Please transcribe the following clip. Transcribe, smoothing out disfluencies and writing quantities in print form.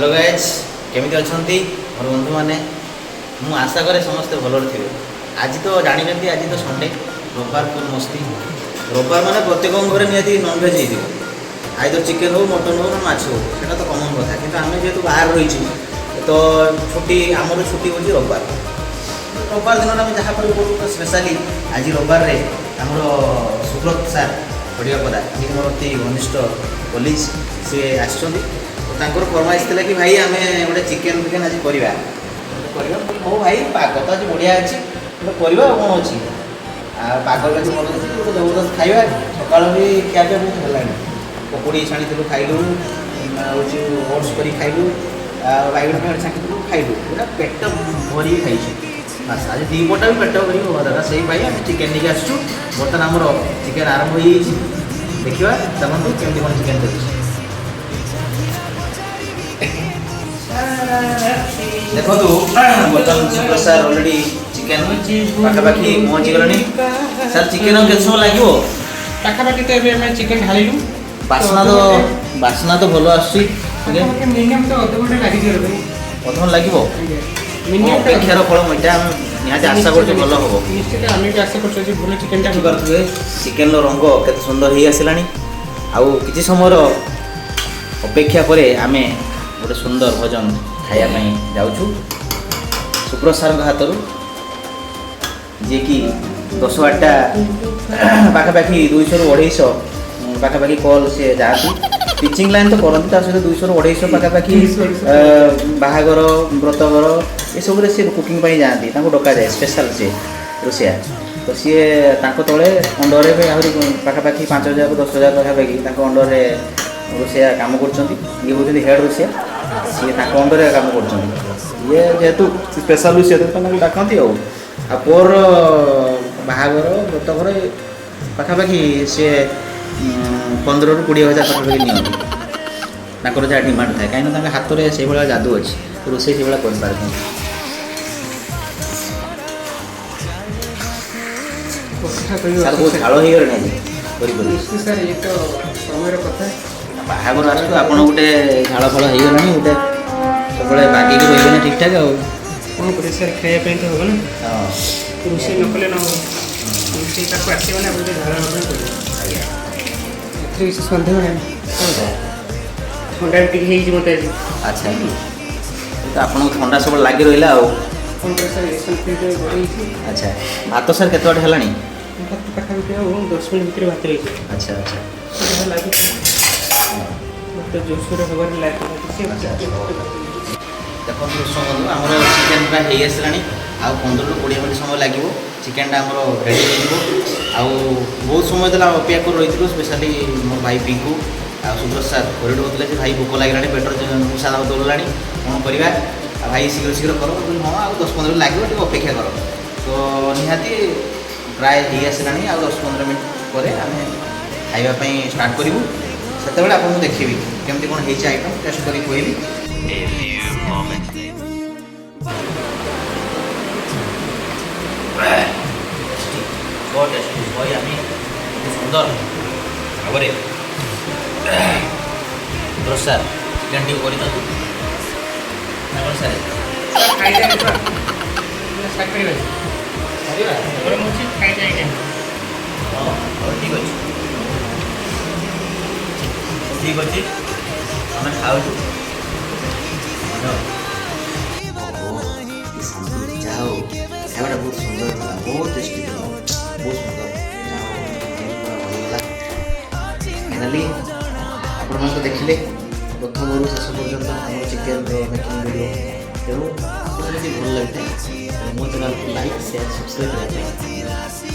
Hello guys केमी अच्छा मोर बंधु मैंने मु आशा करे समस्ते भल थे। आज तो जानते आज तो संडे रविवार फुल मस्ती रविवार मैंने प्रत्येक घर निहती नॉनभेज हो आइदर चिकेन हो मटन हो ना माछ हो सेटा तो कमन कथा कि आम जेहतु बाहर रही तो छुट्टी आमर छुट्टी हूँ रविवार रविवार दिन आम जहाँ करूँ तो स्पेशली आज रविवार आमर सुब्रत सार पड़ा ये मोर अति घनिष्ठ पुलिस सी आसर फरमाइश थी कि भाई आम गोटे चिकेन फिकेन आज करवा हो भाई पाग तो आज बढ़िया अच्छी गोटे कर कौन अच्छी पाग आज भल अच्छी गोटे जबरदस्त खाଇବା सकाल भी ଖିଆ ପିଆ बहुत भल पकोड़ी छाणी खाइलु हूँ ओट्स कर खाइलु बैगण फैगण छाणी खाइलु पूरा पेट भरी खाई बस आज दीपटा भी पेट भरी हवा दरकार से आम चिकेन नहीं आसचु बर्तमान आमर चिकेन आरंभ हो देखा चलते केमती कौन चिकेन कर देखो बर्तमान सुब्रत सार अलरेडी चिकेन पाखापाखि पहुँची गले सर चिकेन के समय लगे पाखापाखि तो ये चिकेन ढालू बास्ना तो भल आसुची मिनिमम तो अध घंटा लगे अधघंटा लगे अपेक्षार फल मैटा निहाती आशा कर भल हम निश्चित आम भी आशा कर भल चिकेन पारे चिकेन रंग केते सुंदर हो आसला आउ कि समय अपेक्षा पर आम गोटे सुंदर भोजन खायापी जाऊँ सुब्रत सार हाथ जी कि 10-8टा पाखापाखि 200-250 पाखापाखि कल सी जाती टीचिंग लाइन तो करती सहित 200-250 पाखापाखि बाहागर व्रतघर ये सब सी कुकिंग जाती डका जाए स्पेशल सी रोषिया तो सी तले अंडर आहरी पाखापाखि 5,000-10,000 पाखापाखि अंडर रोषिया कम कर ये हूँ हेड रोषिया सी अंडर कम कर ये जेहेतु स्पेशल रोषिया डाकती आर बाहागर व्रतघर पाखापाखि सी 15,000-20,000 पाखापाखि निर जहाँ डिमांड थाए कहीं हाथ में से भाया जादू अच्छी रोषे से भाया कर सर बहुत झाड़ हो गए सर ये तो समय कथा बाहागर आसू आप गोटे झाड़ फल हो गला गोटे सब बागिक रही ठीक ठाक कौन कर सर खायापी तो हम ना रोषे न कले न रोषे आसो ना गोटे झाड़ कर सन्देह ना ठंडा भी मत अच्छा तो आपको ठंडा सब लगी रहा कौन कर सर अच्छा भात सर केत बाटे है पाखापाखि 10 मिनट भितर भात रही अच्छा अच्छा लगे तो जोरसोर हबार लगे देखो आमर चिकेन प्राय हो आसला आ 15-20 मिनट समय लगे चिकेन आमर रेडी हो बहुत समय तक अपेक्षा कर रही स्पेशली मो भाई पिंकू आ सुब्रत सार घरे होते कि भाई भोक लगे पेटर मूषा दाम दौड़ा कौन करवा भाई शीघ्र शीघ्र कर हाँ आ 10-15 मिनट लगे अपेक्षा कर तो निहाती प्राय हो आसला आ 10-15 मिनट पर आम खावाई स्टार्ट करूँ से आपको देखी केमती कौन हो आइटम टेस्ट कर कहबी बहुत टेस्टी भाई आम सुंदर भाव सार चिकेन टी कर सार ठीक अच्छे ठीक अच्छे आम खाऊ जाओ खावाटा बहुत सुंदर बहुत टेस्टी बहुत सुंदर फाइनाली आपण तो देखिले प्रथम शेष पर्यटन आम चिकेन मेकिंग वीडियो तेणु भल लगे मो चैनल को लाइक शेयर सब्सक्राइब करने